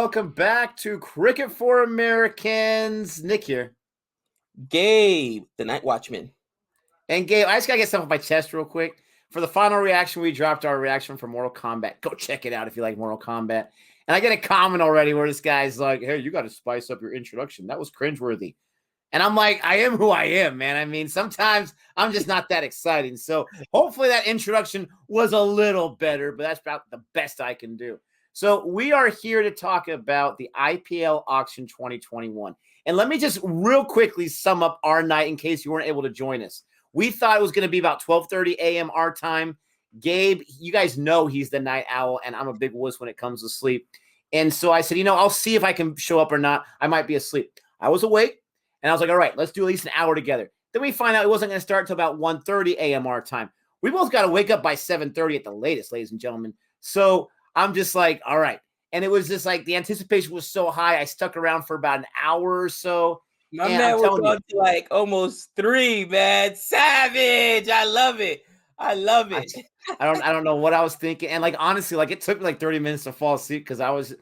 welcome back to Cricket for Americans. Nick here. Gabe, the Night Watchman. And Gabe, I just got to get something off my chest real quick. For the final reaction, we dropped our reaction for Mortal Kombat. Go check it out if you like Mortal Kombat. And I get a comment already where this guy's like, hey, you got to spice up your introduction. That was cringeworthy. And I'm like, I am who I am, man. I mean, sometimes I'm just not that exciting. So hopefully that introduction was a little better, but that's about the best I can do. So we are here to talk about the IPL auction 2021. And let me just real quickly sum up our night in case you weren't able to join us. We thought it was going to be about 12:30 a.m. our time. Gabe, you guys know he's the night owl, and I'm a big wuss when it comes to sleep. And so I said, I'll see if I can show up or not. I might be asleep. I was awake, and I was like, all right, let's do at least an hour together. Then we find out it wasn't going to start until about 1:30 a.m. our time. We both got to wake up by 7:30 at the latest, ladies and gentlemen. So I'm just like, all right. And it was just like the anticipation was so high. I stuck around for about an hour or so. My man was on to like almost 3, man. Savage. I love it. I don't know what I was thinking. And like, honestly, like it took me like 30 minutes to fall asleep because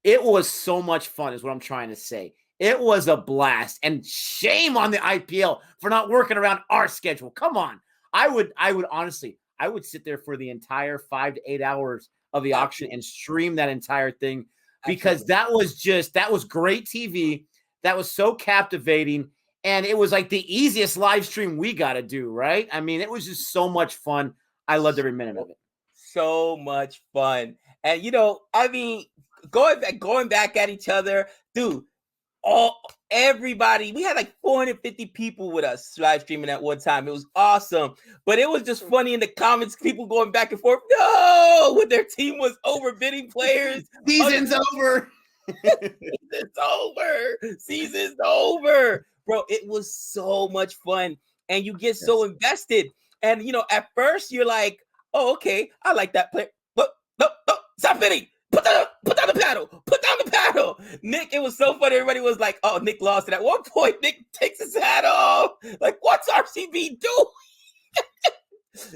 it was so much fun is what I'm trying to say. It was a blast, and shame on the IPL for not working around our schedule. Come on. I would honestly sit there for the entire 5 to 8 hours of the auction and stream that entire thing because that was great TV. That was so captivating. And it was like the easiest live stream we got to do, right? I mean, it was just so much fun. I loved every minute of it. So much fun. And, going back at each other, dude, everybody, we had like 450 people with us live streaming at one time. It was awesome. But it was just funny in the comments, people going back and forth. No, when their team was overbidding players. Season's over. Season's over. Bro, it was so much fun. And you get so invested. And, at first you're like, oh, okay, I like that player. But no, stop bidding. Put down the paddle. Nick, it was so funny. Everybody was like, oh, Nick lost it. At one point, Nick takes his hat off. Like, what's RCB doing?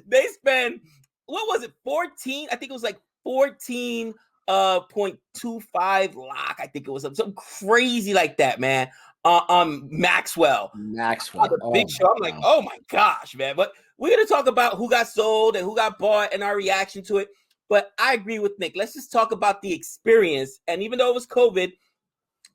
They spend, what was it, 14? I think it was like 14.25 lock. I think it was something crazy like that, man. Maxwell. The big show. I'm like, oh my gosh, man. But we're going to talk about who got sold and who got bought and our reaction to it. But I agree with Nick. Let's just talk about the experience. And even though it was COVID,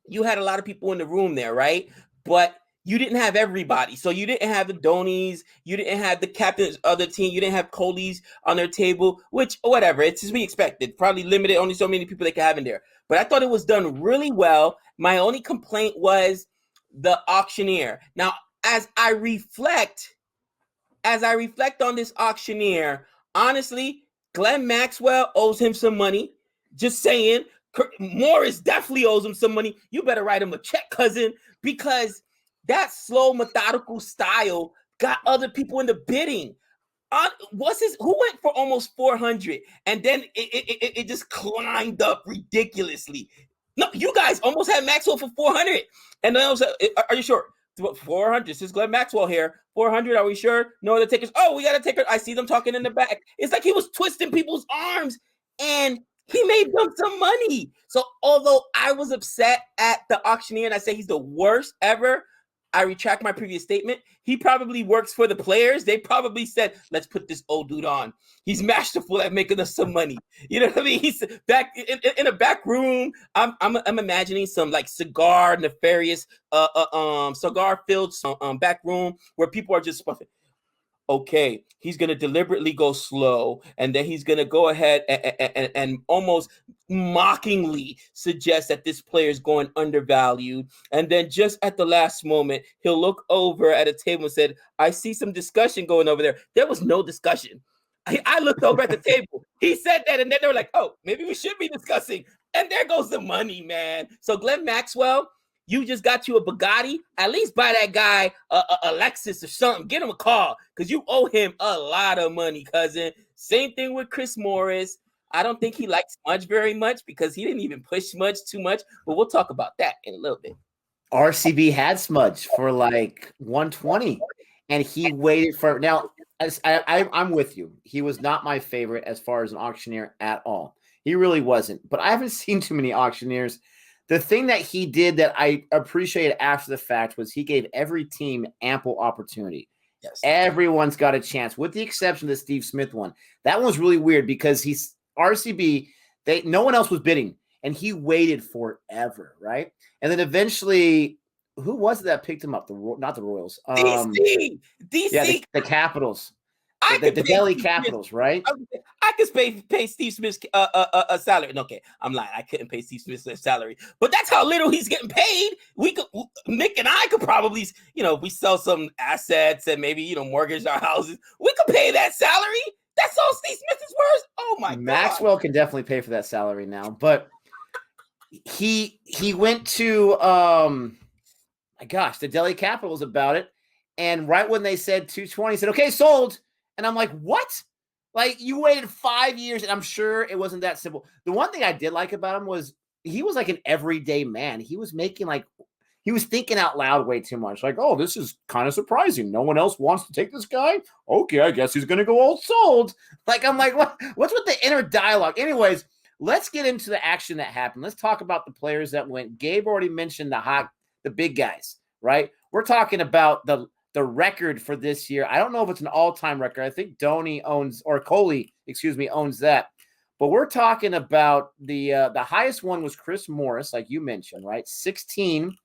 you had a lot of people in the room there, right? But you didn't have everybody. So you didn't have the Dhoni's. You didn't have the captains of the team. You didn't have Kohli's on their table, which, whatever. It's as we expected. Probably limited. Only so many people they could have in there. But I thought it was done really well. My only complaint was the auctioneer. Now, as I reflect on this auctioneer, honestly, Glenn Maxwell owes him some money. Just saying. Morris definitely owes him some money. You better write him a check, cousin, because that slow, methodical style got other people in the bidding. Who went for almost 400? And then it just climbed up ridiculously. No, you guys almost had Maxwell for 400. And then I was like, are you sure? 400. This is Glenn Maxwell here. 400. Are we sure? No other takers. Oh, we got a taker. I see them talking in the back. It's like he was twisting people's arms and he made them some money. So although I was upset at the auctioneer and I say he's the worst ever, I retract my previous statement. He probably works for the players. They probably said, let's put this old dude on. He's masterful at making us some money. You know what I mean? He's back in a back room. I'm imagining some like cigar nefarious, cigar filled back room where people are just puffing. Okay, he's going to deliberately go slow, and then he's going to go ahead and almost mockingly suggest that this player is going undervalued. And then just at the last moment, he'll look over at a table and said, I see some discussion going over there. There was no discussion. I looked over at the table. He said that, and then they were like, oh, maybe we should be discussing. And there goes the money, man. So Glenn Maxwell, you just got you a Bugatti. At least buy that guy a Lexus or something. Get him a car because you owe him a lot of money, cousin. Same thing with Chris Morris. I don't think he likes Smudge very much because he didn't even push Smudge too much. But we'll talk about that in a little bit. RCB had Smudge for like 120, and he waited for. Now, I'm with you. He was not my favorite as far as an auctioneer at all. He really wasn't. But I haven't seen too many auctioneers. The thing that he did that I appreciated after the fact was he gave every team ample opportunity. Yes. Everyone's got a chance, with the exception of the Steve Smith one. That one was really weird because he's RCB. No one else was bidding, and he waited forever, right? And then eventually, who was it that picked him up? Not the Royals. DC. Yeah, the Capitals. The Delhi Capitals, right? I could pay Steve Smith's a salary. Okay, I'm lying. I couldn't pay Steve Smith's salary, but that's how little he's getting paid. Nick and I could probably, if we sell some assets and maybe, mortgage our houses, we could pay that salary. That's all Steve Smith is worth. Oh my God. Maxwell can definitely pay for that salary now, but he went to my gosh, the Delhi Capitals about it, and right when they said 220, he said, "Okay, sold." And I'm like, "What? Like, you waited 5 years?" And I'm sure it wasn't that simple. The one thing I did like about him was he was like an everyday man. He was he was thinking out loud way too much. Like, "Oh, this is kind of surprising. No one else wants to take this guy. Okay, I guess he's going to go all sold." Like, I'm like, what's with the inner dialogue? Anyways, let's get into the action that happened. Let's talk about the players that went. Gabe already mentioned the big guys, right? We're talking about the record for this year. I don't know if it's an all-time record. I think Coley owns that. But we're talking about the highest one was Chris Morris, like you mentioned, right? 16.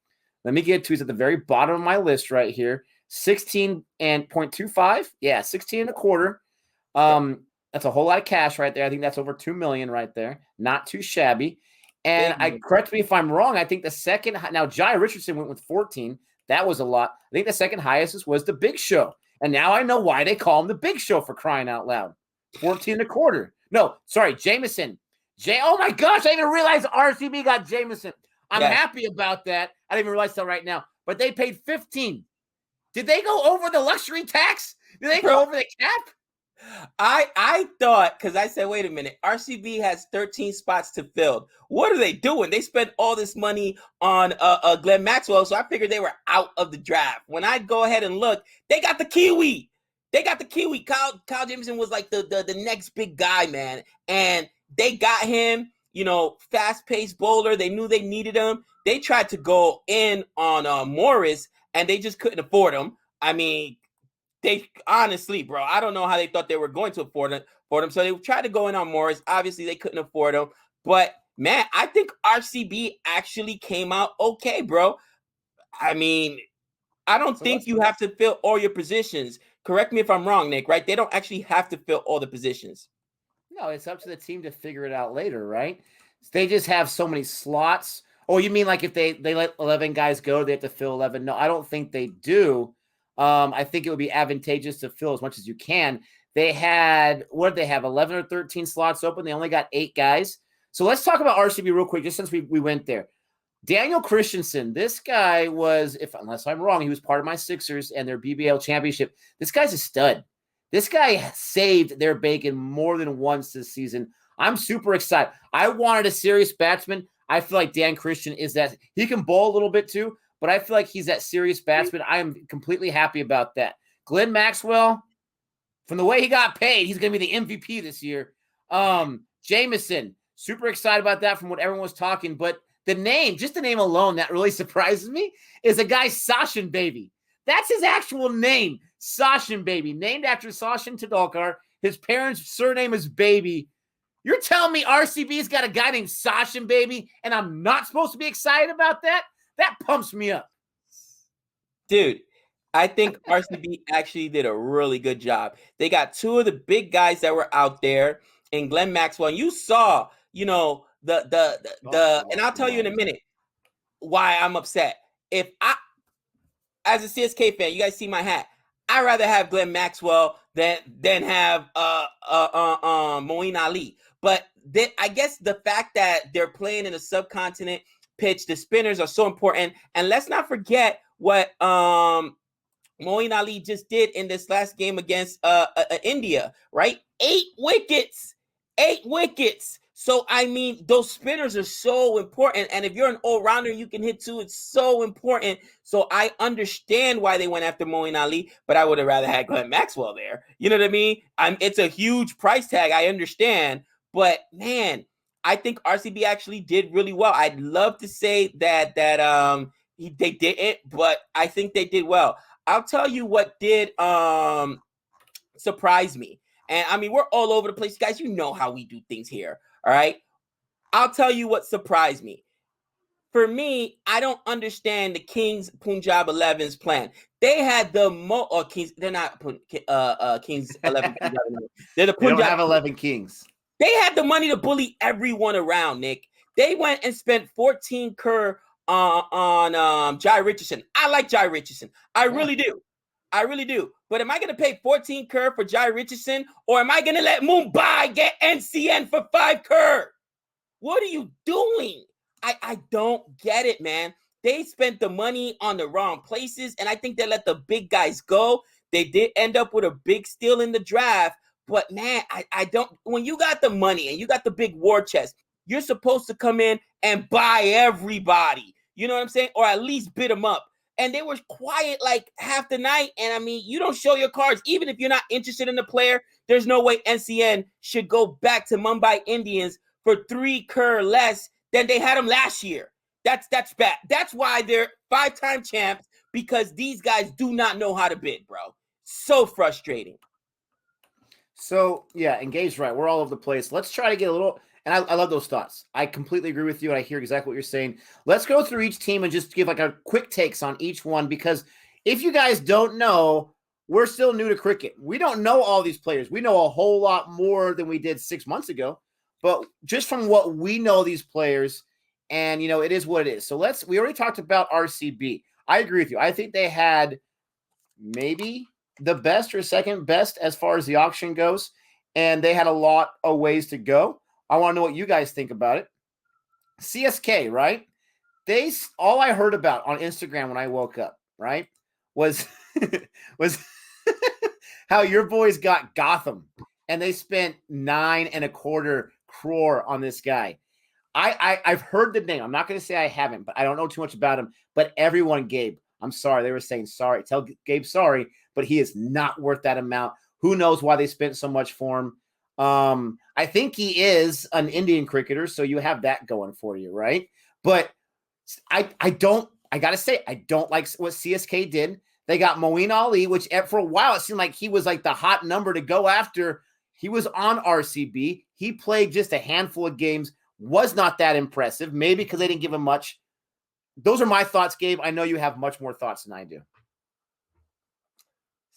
Let me get to it. It's at the very bottom of my list right here. 16.25. Yeah, 16 and a quarter. That's a whole lot of cash right there. I think that's over $2 million right there. Not too shabby. And correct me if I'm wrong, I think the second – now, Jai Richardson went with 14. That was a lot. I think the second highest was the Big Show. And now I know why they call him the Big Show, for crying out loud. 14 and a quarter. No, sorry, Jameson. Oh, my gosh, I didn't even realize RCB got Jameson. I'm happy about that. I didn't even realize that right now. But they paid 15. Did they go over the luxury tax? Did they go over the cap? I thought, because I said, wait a minute, RCB has 13 spots to fill. What are they doing? They spent all this money on Glenn Maxwell, so I figured they were out of the draft. When I go ahead and look, they got the Kiwi. Kyle Jameson was like the next big guy, man. And they got him, fast-paced bowler. They knew they needed him. They tried to go in on Morris, and they just couldn't afford him. I mean, they honestly, bro, I don't know how they thought they were going to afford him. So they tried to go in on Morris. Obviously, they couldn't afford him. But, man, I think RCB actually came out okay, bro. I mean, I don't think you have to fill all your positions. Correct me if I'm wrong, Nick, right? They don't actually have to fill all the positions. No, it's up to the team to figure it out later, right? They just have so many slots. Oh, you mean like if they let 11 guys go, they have to fill 11? No, I don't think they do. I think it would be advantageous to fill as much as you can. They had, 11 or 13 slots open. They only got 8 guys. So let's talk about RCB real quick, just since we went there. Daniel Christensen, this guy was, unless I'm wrong, he was part of my Sixers and their BBL championship. This guy's a stud. This guy saved their bacon more than once this season. I'm super excited. I wanted a serious batsman. I feel like Dan Christian is that. He can bowl a little bit too, but I feel like he's that serious batsman. I am completely happy about that. Glenn Maxwell, from the way he got paid, he's going to be the MVP this year. Jameson, super excited about that from what everyone was talking. But the name alone that really surprises me is a guy, Sachin Baby. That's his actual name, Sachin Baby, named after Sachin Tendulkar. His parents' surname is Baby. You're telling me RCB's got a guy named Sachin Baby, and I'm not supposed to be excited about that? That pumps me up. Dude, I think RCB actually did a really good job. They got 2 of the big guys that were out there in Glenn Maxwell. And you saw, and I'll tell you in a minute why I'm upset. If I, as a CSK fan, you guys see my hat, I'd rather have Glenn Maxwell than have Moeen Ali. But I guess the fact that they're playing in a subcontinent pitch, the spinners are so important. And let's not forget what Moeen Ali just did in this last game against India, right? 8 wickets. So, I mean, those spinners are so important. And if you're an all-rounder, you can hit too. It's so important. So I understand why they went after Moeen Ali, but I would have rather had Glenn Maxwell there. You know what I mean? It's a huge price tag. I understand. But, man, I think RCB actually did really well. I'd love to say that they didn't, but I think they did well. I'll tell you what did surprise me. And I mean, we're all over the place, guys. You know how we do things here. All right. I'll tell you what surprised me. For me, I don't understand the Kings Punjab 11's plan. They had the Kings. They're not Kings 11. They're the Punjab. They don't have 11 Kings. They had the money to bully everyone around, Nick. They went and spent 14 crore on Jai Richardson. I like Jai Richardson. I really do. I really do. But am I going to pay 14 crore for Jai Richardson, or am I going to let Mumbai get NCN for 5 crore? What are you doing? I don't get it, man. They spent the money on the wrong places, and I think they let the big guys go. They did end up with a big steal in the draft, but man, I don't. When you got the money and you got the big war chest, you're supposed to come in and buy everybody. You know what I'm saying? Or at least bid them up. And they were quiet like half the night. And I mean, you don't show your cards. Even if you're not interested in the player, there's no way NCN should go back to Mumbai Indians for 3 crore less than they had them last year. That's bad. That's why they're 5-time champs, because these guys do not know how to bid, bro. So frustrating. So, yeah, and Gabe's right. We're all over the place. Let's try to get a little, and I love those thoughts. I completely agree with you, and I hear exactly what you're saying. Let's go through each team and just give like a quick takes on each one, because if you guys don't know, we're still new to cricket. We don't know all these players. We know a whole lot more than we did 6 months ago. But just from what we know these players, and, you know, it is what it is. So we already talked about RCB. I agree with you. I think they had maybe the best or second best as far as the auction goes, and they had a lot of ways to go. I want to know what you guys think about it. CSK, right? All I heard about on Instagram when I woke up, right, was how your boys got Gotham, and they spent 9.25 crore on this guy. I've heard the name. I'm not going to say I haven't, but I don't know too much about him. But everyone, Gabe, I'm sorry. They were saying sorry. Tell Gabe sorry, but he is not worth that amount. Who knows why they spent so much for him? I think he is an Indian cricketer, so you have that going for you, right? But I got to say, I don't like what CSK did. They got Moeen Ali, which for a while it seemed like he was like the hot number to go after. He was on RCB. He played just a handful of games, was not that impressive, maybe because they didn't give him much. Those are my thoughts, Gabe. I know you have much more thoughts than I do.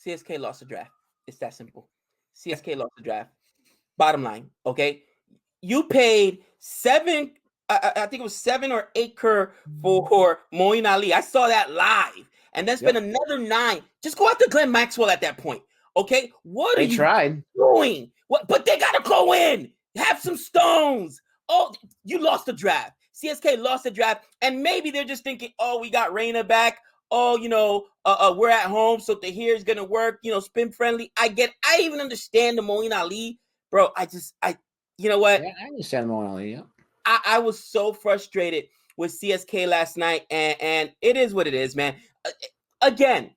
CSK lost the draft. It's that simple. CSK lost the draft. Bottom line, okay? You paid I think it was 7 or 8 crore for Moeen Ali. I saw that live. And then spend another 9. Just go after Glenn Maxwell at that point. Okay? What are you doing? What? But they gotta go in. Have some stones. Oh, you lost the draft. CSK lost the draft, and maybe they're just thinking, oh, we got Reina back. Oh, you know, we're at home, so Tahir is gonna work. You know, spin friendly. I even understand the Moeen Ali, bro. You know what? Yeah, I understand Moeen Ali. Yeah. I was so frustrated with CSK last night, and it is what it is, man. Again,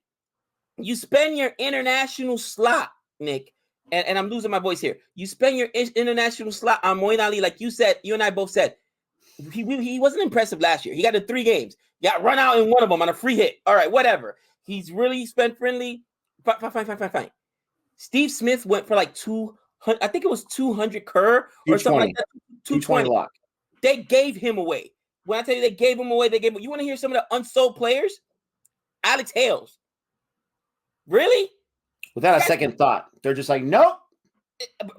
you spend your international slot, Nick. And I'm losing my voice here. You spend your international slot on Moeen Ali, like you said, you and I both said. He wasn't impressive last year. He got in 3 games. Got run out in one of them on a free hit. All right, whatever. He's really spent friendly. Fine. Steve Smith went for like 200. I think it was 200 crore or something like that. 220 lock. They gave him away. When I tell you they gave him away, you want to hear some of the unsold players? Alex Hales. Really? Without a second thought. They're just like, nope.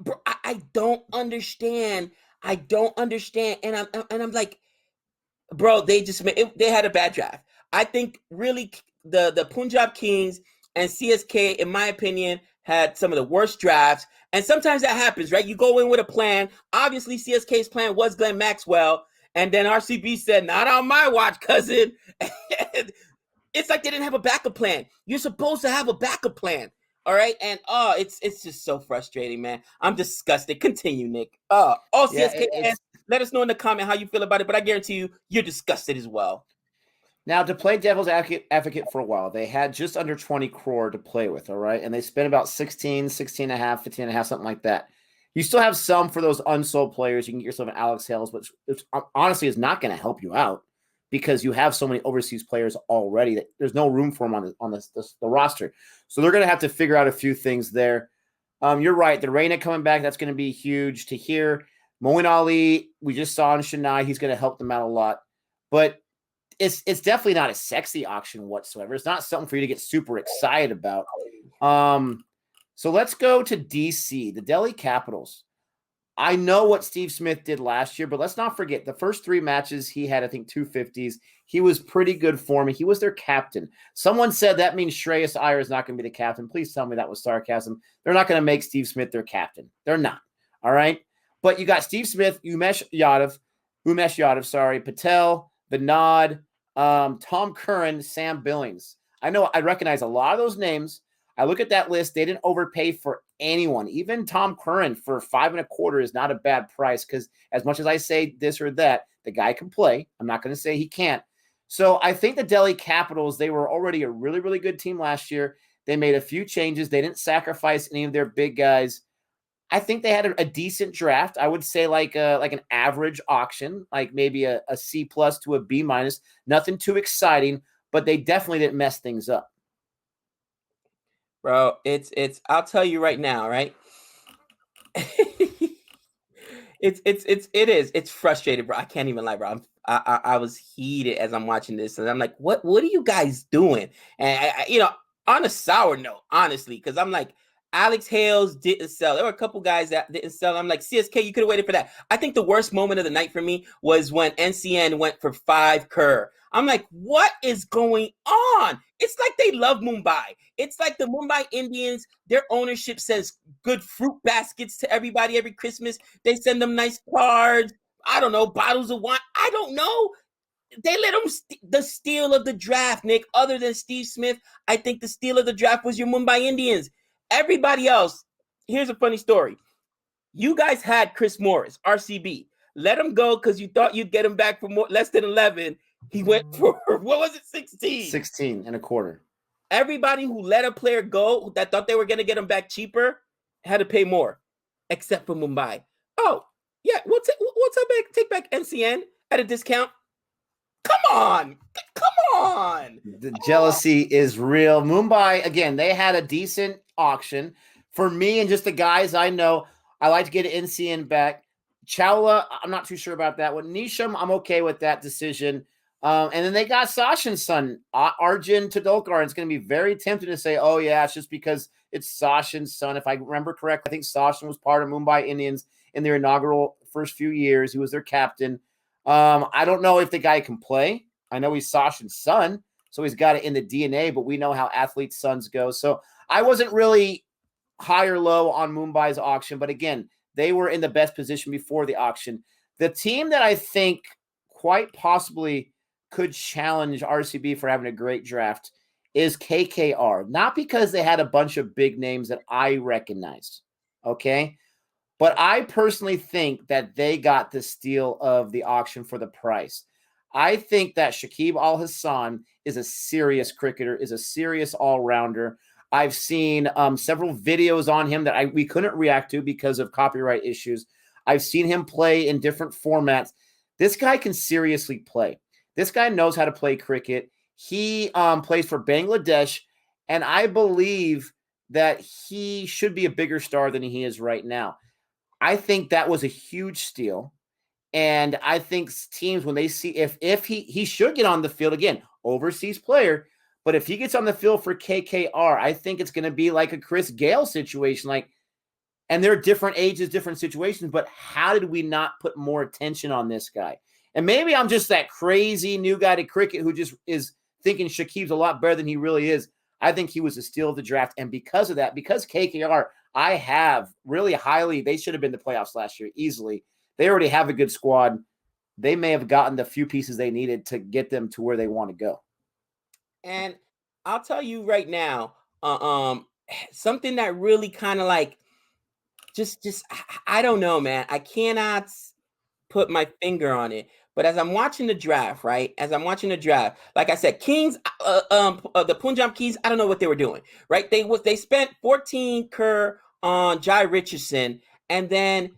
Bro, I don't understand. And I'm like, bro, they had a bad draft. I think really the Punjab Kings and CSK, in my opinion, had some of the worst drafts. And sometimes that happens, right? You go in with a plan. Obviously, CSK's plan was Glenn Maxwell. And then RCB said, not on my watch, cousin. It's like they didn't have a backup plan. You're supposed to have a backup plan. All right. And it's just so frustrating, man. I'm disgusted. Continue, Nick. CSK fans, let us know in the comment how you feel about it. But I guarantee you, you're disgusted as well. Now, to play devil's advocate for a while, they had just under 20 crore to play with. All right. And they spent about 16 and a half, 15 and a half, something like that. You still have some for those unsold players. You can get yourself an Alex Hales, which honestly is not going to help you out because you have so many overseas players already that there's no room for them on the roster. So they're going to have to figure out a few things there. You're right. The Reyna coming back, that's going to be huge to hear. Moeen Ali, we just saw in Chennai. He's going to help them out a lot. But it's definitely not a sexy auction whatsoever. It's not something for you to get super excited about. So let's go to DC, the Delhi Capitals. I know what Steve Smith did last year, but let's not forget the first 3 matches he had, I think, 250s. He was pretty good for me. He was their captain. Someone said that means Shreyas Iyer is not going to be the captain. Please tell me that was sarcasm. They're not going to make Steve Smith their captain. They're not. All right? But you got Steve Smith, Umesh Yadav, Patel, Vinod, Tom Curran, Sam Billings. I know I recognize a lot of those names. I look at that list. They didn't overpay for anyone. Even Tom Curran for $5.25 is not a bad price because as much as I say this or that, the guy can play. I'm not going to say he can't. So I think the Delhi Capitals, they were already a really, really good team last year. They made a few changes. They didn't sacrifice any of their big guys. I think they had a decent draft. I would say like an average auction, like maybe a C+ to a B-. Nothing too exciting, but they definitely didn't mess things up. Bro, it's I'll tell you right now, right? It's frustrating, bro. I can't even lie, bro. I was heated as I'm watching this, and I'm like, what are you guys doing? And on a sour note, honestly, because I'm like, Alex Hales didn't sell. There were a couple guys that didn't sell. I'm like, CSK, you could have waited for that. I think the worst moment of the night for me was when NCN went for 5 Kerr. I'm like, what is going on? It's like they love Mumbai. It's like the Mumbai Indians, their ownership sends good fruit baskets to everybody every Christmas. They send them nice cards. I don't know, bottles of wine. I don't know. They let them the steal of the draft, Nick. Other than Steve Smith, I think the steal of the draft was your Mumbai Indians. Everybody else, here's a funny story. You guys had Chris Morris, RCB. Let him go because you thought you'd get him back for less than 11. He went for, what was it, 16? 16.25. Everybody who let a player go that thought they were going to get him back cheaper had to pay more, except for Mumbai. Oh, yeah, we'll take back NCN at a discount. Come on. The jealousy is real. Mumbai, again, they had a decent auction. For me and just the guys I know, I like to get NCN back. Chawla, I'm not too sure about that one. Nisham, I'm okay with that decision. And then they got Sachin's son, Arjun Tendulkar. And it's going to be very tempting to say, oh, yeah, it's just because it's Sachin's son. If I remember correctly, I think Sachin was part of Mumbai Indians in their inaugural first few years. He was their captain. I don't know if the guy can play. I know he's Sachin's son, so he's got it in the DNA, but we know how athletes' sons go. So I wasn't really high or low on Mumbai's auction, but again, they were in the best position before the auction. The team that I think quite possibly could challenge RCB for having a great draft is KKR. Not because they had a bunch of big names that I recognized, okay? But I personally think that they got the steal of the auction for the price. I think that Shakib Al-Hassan is a serious cricketer, is a serious all-rounder. I've seen several videos on him that we couldn't react to because of copyright issues. I've seen him play in different formats. This guy can seriously play. This guy knows how to play cricket. He plays for Bangladesh, and I believe that he should be a bigger star than he is right now. I think that was a huge steal. And I think teams, when they see if he should get on the field, again, overseas player, but if he gets on the field for KKR, I think it's going to be like a Chris Gale situation. And they're different ages, different situations, but how did we not put more attention on this guy? And maybe I'm just that crazy new guy to cricket who just is thinking Shakib's a lot better than he really is. I think he was a steal of the draft. And because of that, because KKR, I have really highly, they should have been the playoffs last year easily. They already have a good squad. They may have gotten the few pieces they needed to get them to where they want to go. And I'll tell you right now, something that really kind of like, just I don't know, man. I cannot put my finger on it. But as I'm watching the draft, right? As I'm watching the draft, like I said, Kings, the Punjab Kings, I don't know what they were doing, right? They spent 14 Kerr on Jai Richardson. And then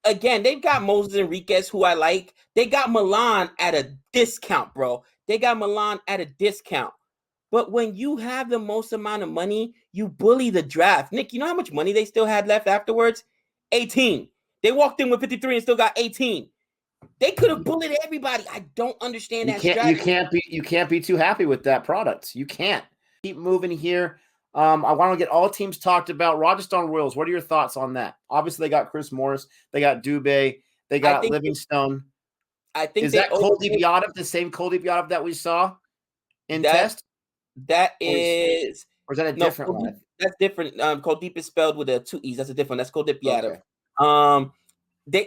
again, they've got Moses Enriquez, who I like. They got Milan at a discount, bro. They got Milan at a discount. But when you have the most amount of money, you bully the draft. Nick, you know how much money they still had left afterwards? 18. They walked in with 53 and still got 18. They could have bullied everybody. I don't understand that strategy. You can't be too happy with that product. You can't. Keep moving here. I want to get all teams talked about. Rajasthan Royals, what are your thoughts on that? Obviously, they got Chris Morris. They got Dubé. They got Livingstone. Is that Kuldeep Yadav the same Kuldeep Yadav that we saw in test? That is... Or is that a different one? That's different. Kuldeep is spelled with 2 E's. That's a different. That's Kuldeep Yadav. Okay.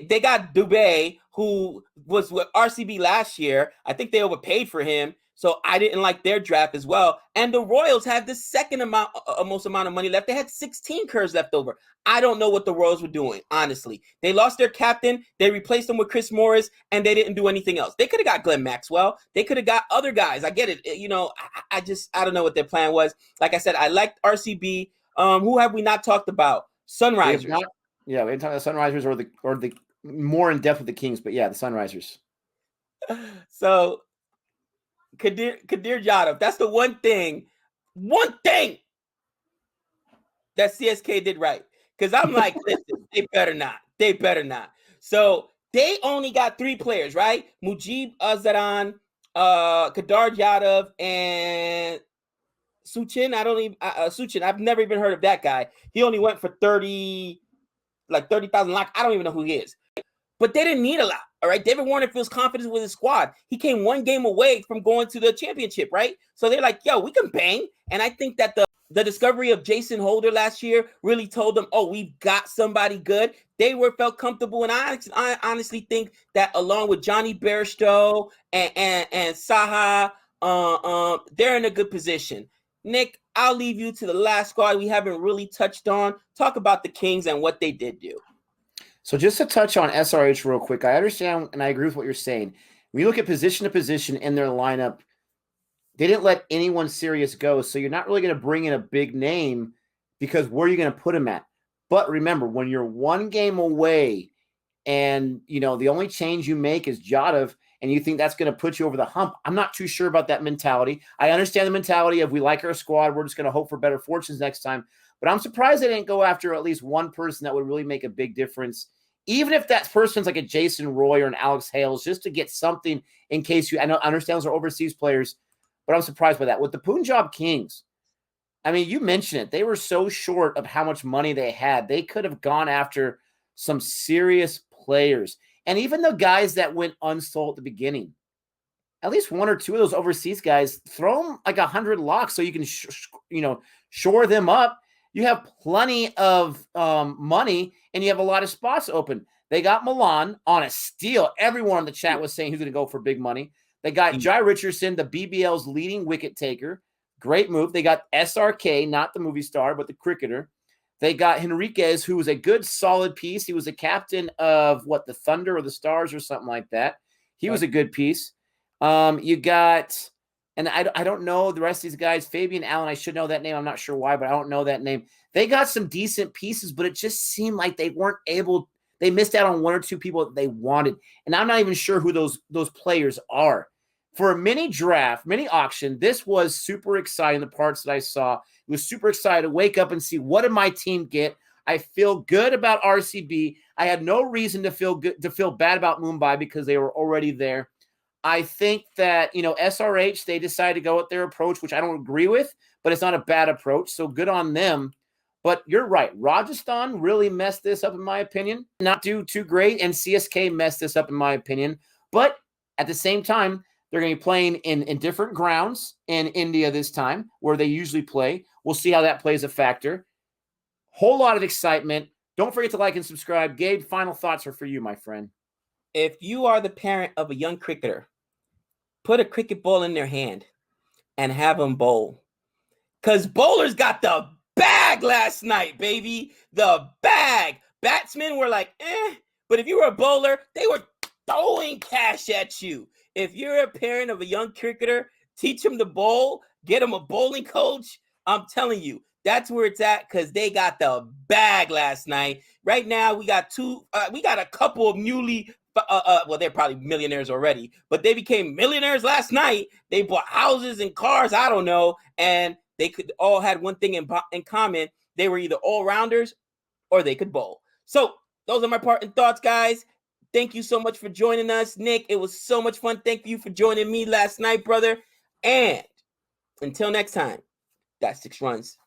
They got Dubé, who was with RCB last year. I think they overpaid for him, so I didn't like their draft as well. And the Royals have the second most amount of money left. They had 16 curves left over. I don't know what the Royals were doing, honestly. They lost their captain. They replaced him with Chris Morris, and they didn't do anything else. They could have got Glenn Maxwell. They could have got other guys. I get it. You know, I don't know what their plan was. Like I said, I liked RCB. Who have we not talked about? Sunrisers. We didn't talk about the Sunrisers or the more in depth with the Kings, but yeah, the Sunrisers. So Kadir Yadav, that's the one thing that CSK did right. Because I'm like, listen, they better not. So they only got 3 players, right? Mujib Azharan, Kedar Yadav, and Suchin. Suchin. I've never even heard of that guy. He only went for 30,000 lakhs. I don't even know who he is. But they didn't need a lot, all right? David Warner feels confident with his squad. He came 1 game away from going to the championship, right? So they're like, yo, we can bang. And I think that the discovery of Jason Holder last year really told them, oh, we've got somebody good. They felt comfortable. And I honestly think that along with Johnny Bairstow and Saha, they're in a good position. Nick, I'll leave you to the last squad we haven't really touched on. Talk about the Kings and what they did do. So just to touch on SRH real quick, I understand and I agree with what you're saying. When you look at position to position in their lineup, they didn't let anyone serious go. So you're not really going to bring in a big name because where are you going to put him at? But remember, when you're 1 game away and, you know, the only change you make is Yadav and you think that's going to put you over the hump, I'm not too sure about that mentality. I understand the mentality of we like our squad. We're just going to hope for better fortunes next time. But I'm surprised they didn't go after at least one person that would really make a big difference. Even if that person's like a Jason Roy or an Alex Hales, just to get something in case I understand those are overseas players, but I'm surprised by that. With the Punjab Kings, I mean, you mentioned it. They were so short of how much money they had. They could have gone after some serious players. And even the guys that went unsold at the beginning, at least 1 or 2 of those overseas guys, throw them like 100 locks so you can, shore them up. You have plenty of money, and you have a lot of spots open. They got Milan on a steal. Everyone in the chat was saying who's going to go for big money. They got Jai Richardson, the BBL's leading wicket taker. Great move. They got SRK, not the movie star, but the cricketer. They got Henriquez, who was a good, solid piece. He was a captain of, the Thunder or the Stars or something like that. He was a good piece. You got... And I don't know the rest of these guys. Fabian Allen, I should know that name. I'm not sure why, but I don't know that name. They got some decent pieces, but it just seemed like they weren't able – they missed out on 1 or 2 people that they wanted. And I'm not even sure who those players are. For a mini draft, mini auction, this was super exciting, the parts that I saw. It was super exciting to wake up and see what did my team get. I feel good about RCB. I had no reason to feel bad about Mumbai because they were already there. I think that, SRH, they decided to go with their approach, which I don't agree with, but it's not a bad approach. So good on them. But you're right. Rajasthan really messed this up, in my opinion. Not do too great. And CSK messed this up, in my opinion. But at the same time, they're going to be playing in different grounds in India this time, where they usually play. We'll see how that plays a factor. Whole lot of excitement. Don't forget to like and subscribe. Gabe, final thoughts are for you, my friend. If you are the parent of a young cricketer, put a cricket ball in their hand and have them bowl. Because bowlers got the bag last night, baby. The bag. Batsmen were like, But if you were a bowler, they were throwing cash at you. If you're a parent of a young cricketer, teach him to bowl. Get him a bowling coach. I'm telling you, That's where it's at, because they got the bag last night. Right now, we got a couple of newly, well, they're probably millionaires already, but they became millionaires last night. They bought houses and cars, I don't know, and they could all had one thing in common. They were either all-rounders or they could bowl. So those are my parting thoughts, guys. Thank you so much for joining us, Nick. It was so much fun. Thank you for joining me last night, brother. And until next time, that's 6 runs.